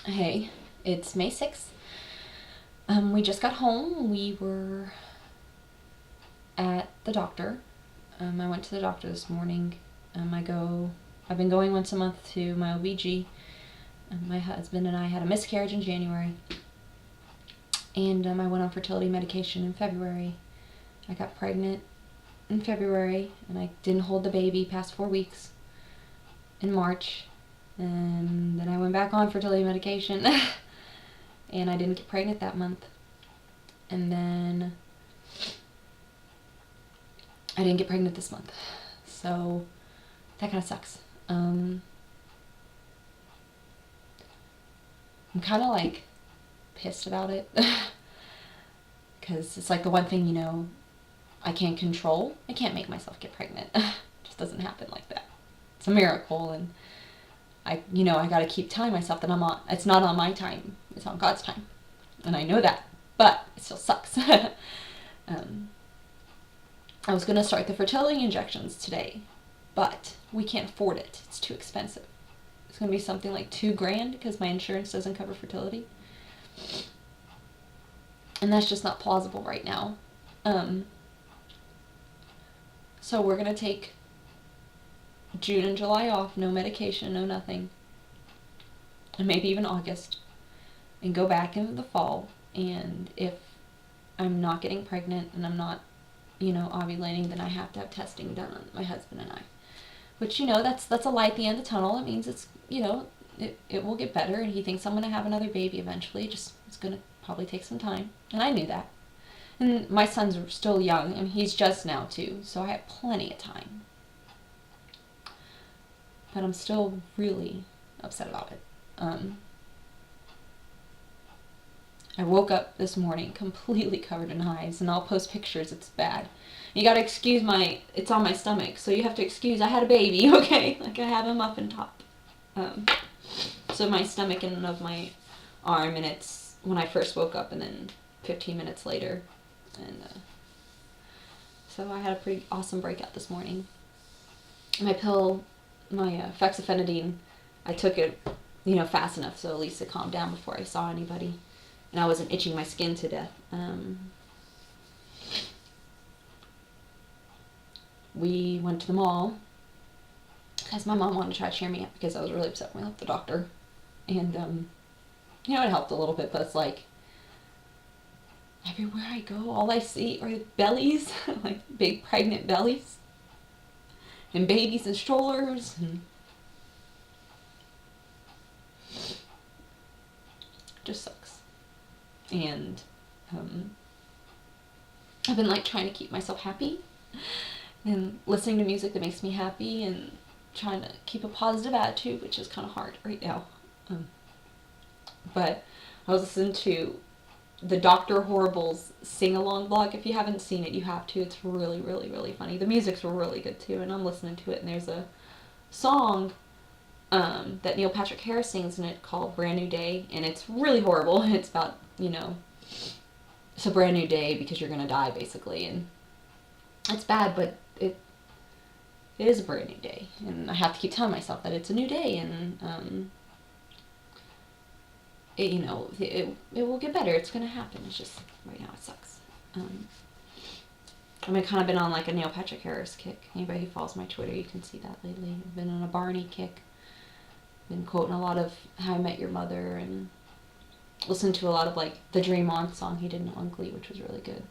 Hey, it's May 6th. We just got home. We were at the doctor. I went to the doctor this morning. I've been going once a month to my OBG. My husband and I had a miscarriage in January. And I went on fertility medication in February. I got pregnant in February, and I didn't hold the baby past 4 weeks in March. And then I went back on fertility medication, and I didn't get pregnant that month. And then I didn't get pregnant this month. So that kind of sucks. I'm kind of like pissed about it because it's like the one thing, I can't control. I can't make myself get pregnant. It just doesn't happen like that. It's a miracle, and I got to keep telling myself that it's not on my time. It's on God's time. And I know that, but it still sucks. I was going to start the fertility injections today, but we can't afford it. It's too expensive. It's going to be something like $2,000 because my insurance doesn't cover fertility. And that's just not plausible right now. So we're going to take June and July off, no medication, no nothing. And maybe even August. And go back in the fall. And if I'm not getting pregnant and I'm not, ovulating, then I have to have testing done on my husband and I. Which, that's a light at the end of the tunnel. It means it's, it will get better, and he thinks I'm going to have another baby eventually. It's going to probably take some time. And I knew that. And my son's still young, and he's just now too, so I have plenty of time. But I'm still really upset about it. I woke up this morning completely covered in hives, and I'll post pictures. It's bad. You gotta excuse it's on my stomach, so you have to excuse, I had a baby, okay? Like, I have a muffin top. So my stomach and of my arm, and it's when I first woke up, and then 15 minutes later. And so I had a pretty awesome breakout this morning. My fexofenadine, I took it, fast enough so at least it calmed down before I saw anybody. And I wasn't itching my skin to death. We went to the mall because my mom wanted to try to cheer me up because I was really upset when I left the doctor. And, it helped a little bit, but it's like everywhere I go, all I see are bellies, like big pregnant bellies, and babies in strollers, and just sucks. And I've been like trying to keep myself happy and listening to music that makes me happy and trying to keep a positive attitude, which is kind of hard right now. But I was listening to the Dr. Horrible's sing-along vlog. If you haven't seen it, you have to. It's really, really, really funny. The music's really good too, and I'm listening to it, and there's a song that Neil Patrick Harris sings in it called Brand New Day, and it's really horrible. It's about, it's a brand new day because you're going to die, basically, and it's bad, but it is a brand new day, and I have to keep telling myself that it's a new day, and it will get better. It's going to happen. It's just right now it sucks. I've kind of been on like a Neil Patrick Harris kick. Anybody who follows my Twitter, you can see that lately. I've been on a Barney kick. Been quoting a lot of How I Met Your Mother, and listened to a lot of like the Dream On song he did on Glee, which was really good.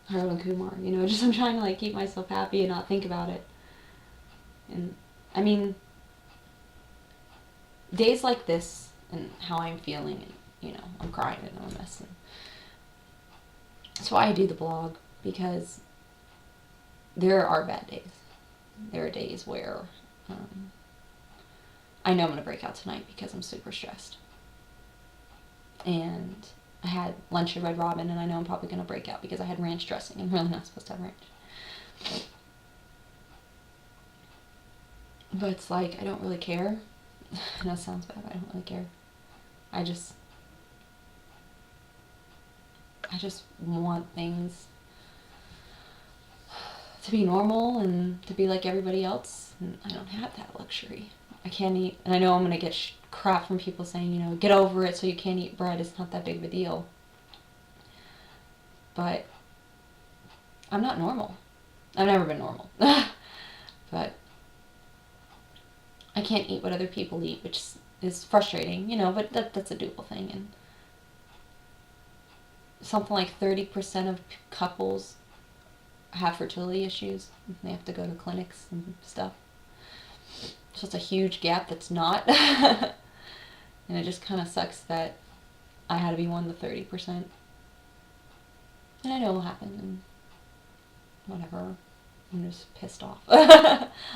Harold and Kumar, just I'm trying to like keep myself happy and not think about it. And I mean, days like this and how I'm feeling, and I'm crying and I'm a mess. And that's why I do the blog, because there are bad days. There are days where I know I'm going to break out tonight because I'm super stressed. And I had lunch at Red Robin, and I know I'm probably going to break out because I had ranch dressing. I'm really not supposed to have ranch. But it's like, I don't really care. I know it sounds bad, but I don't really care. I just want things to be normal and to be like everybody else, and I don't have that luxury. I can't eat, and I know I'm going to get crap from people saying, you know, get over it so you can't eat bread. It's not that big of a deal. But I'm not normal. I've never been normal. But I can't eat what other people eat, which is frustrating, you know, but that's a doable thing. And something like 30% of couples have fertility issues. They have to go to clinics and stuff. So it's a huge gap that's not. And it just kind of sucks that I had to be one of the 30%. And I know it will happen, and whatever. I'm just pissed off.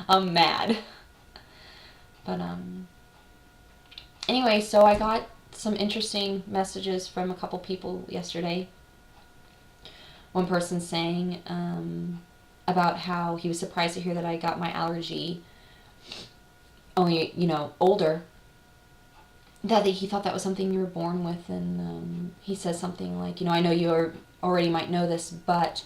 I'm mad. But, anyway, so I got some interesting messages from a couple people yesterday. One person saying about how he was surprised to hear that I got my allergy only, you know, older. That he thought that was something you were born with, and he says something like, you know, I know you already might know this, but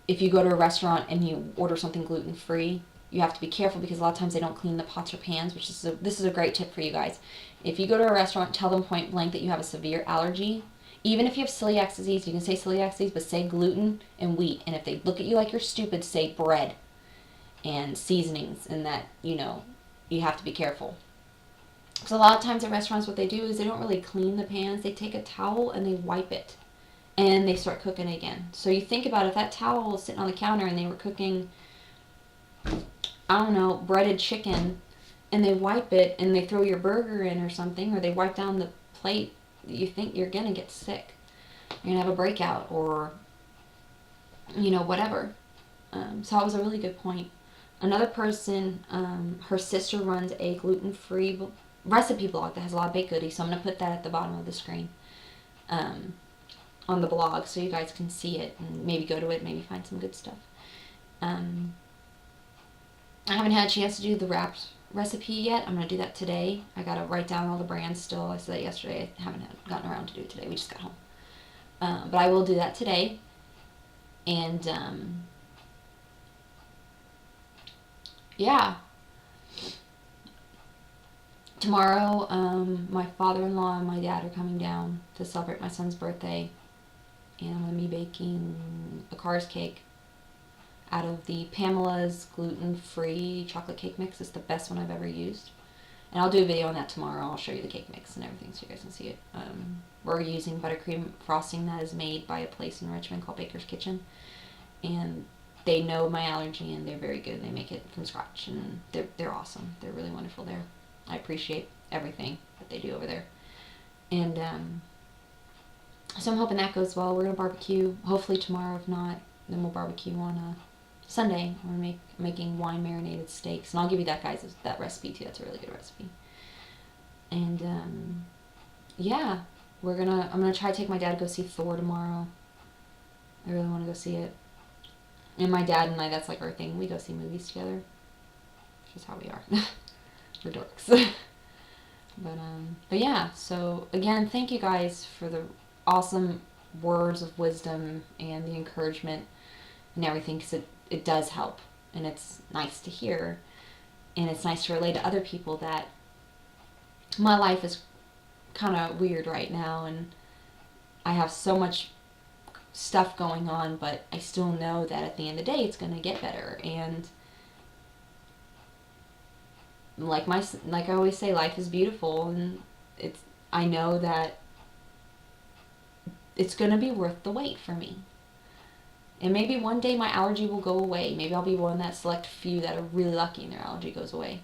if you go to a restaurant and you order something gluten-free, you have to be careful because a lot of times they don't clean the pots or pans, which is this is a great tip for you guys. If you go to a restaurant, tell them point blank that you have a severe allergy. Even if you have celiac disease, you can say celiac disease, but say gluten and wheat. And if they look at you like you're stupid, say bread and seasonings, and that, you know, you have to be careful. So a lot of times at restaurants, what they do is they don't really clean the pans. They take a towel and they wipe it, and they start cooking again. So you think about if that towel was sitting on the counter and they were cooking, I don't know, breaded chicken, and they wipe it and they throw your burger in or something, or they wipe down the plate, you think you're going to get sick. You're going to have a breakout or, you know, whatever. So that was a really good point. Another person, her sister runs a gluten-free recipe blog that has a lot of baked goodies, so I'm going to put that at the bottom of the screen on the blog so you guys can see it and maybe go to it, maybe find some good stuff. I haven't had a chance to do the wrapped recipe yet. I'm going to do that today. I got to write down all the brands still. I said that yesterday. I haven't gotten around to do it today. We just got home. But I will do that today. And, yeah. Tomorrow, my father-in-law and my dad are coming down to celebrate my son's birthday. And I'm going to be baking a Cars cake out of the Pamela's gluten-free chocolate cake mix. It's the best one I've ever used. And I'll do a video on that tomorrow. I'll show you the cake mix and everything so you guys can see it. We're using buttercream frosting that is made by a place in Richmond called Baker's Kitchen. And they know my allergy and they're very good. They make it from scratch and they're awesome. They're really wonderful there. I appreciate everything that they do over there. And so I'm hoping that goes well. We're going to barbecue hopefully tomorrow. If not, then we'll barbecue on Sunday. We're making wine marinated steaks, and I'll give you that that recipe too. That's a really good recipe. And yeah, I'm gonna try to take my dad to go see Thor tomorrow. I really want to go see it. And my dad and I, that's like our thing. We go see movies together. Which is how we are. We're dorks. But yeah. So again, thank you guys for the awesome words of wisdom and the encouragement and everything, because it does help, and it's nice to hear, and it's nice to relate to other people that my life is kind of weird right now, and I have so much stuff going on, but I still know that at the end of the day it's going to get better. And like I always say, life is beautiful, and I know that it's going to be worth the wait for me. And maybe one day my allergy will go away. Maybe I'll be one of that select few that are really lucky and their allergy goes away.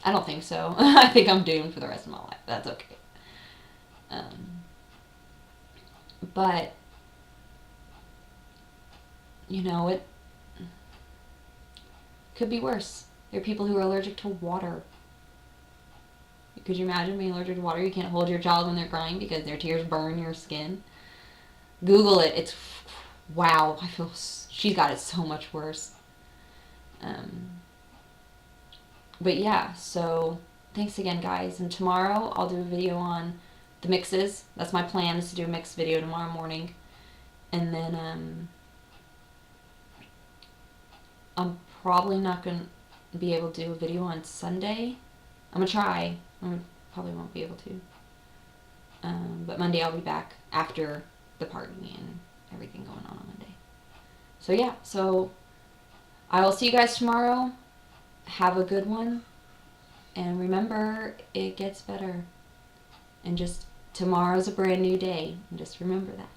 I don't think so. I think I'm doomed for the rest of my life. That's okay. But, you know, it could be worse. There are people who are allergic to water. Could you imagine being allergic to water? You can't hold your child when they're crying because their tears burn your skin. Google it. It's, wow, she's got it so much worse. But yeah, so thanks again, guys. And tomorrow I'll do a video on the mixes. That's my plan, is to do a mix video tomorrow morning. And then I'm probably not going to be able to do a video on Sunday. I'm going to try. Probably won't be able to. But Monday I'll be back after the party and everything going on Monday. So yeah, so I will see you guys tomorrow. Have a good one. And remember, it gets better. And just tomorrow's a brand new day. And just remember that.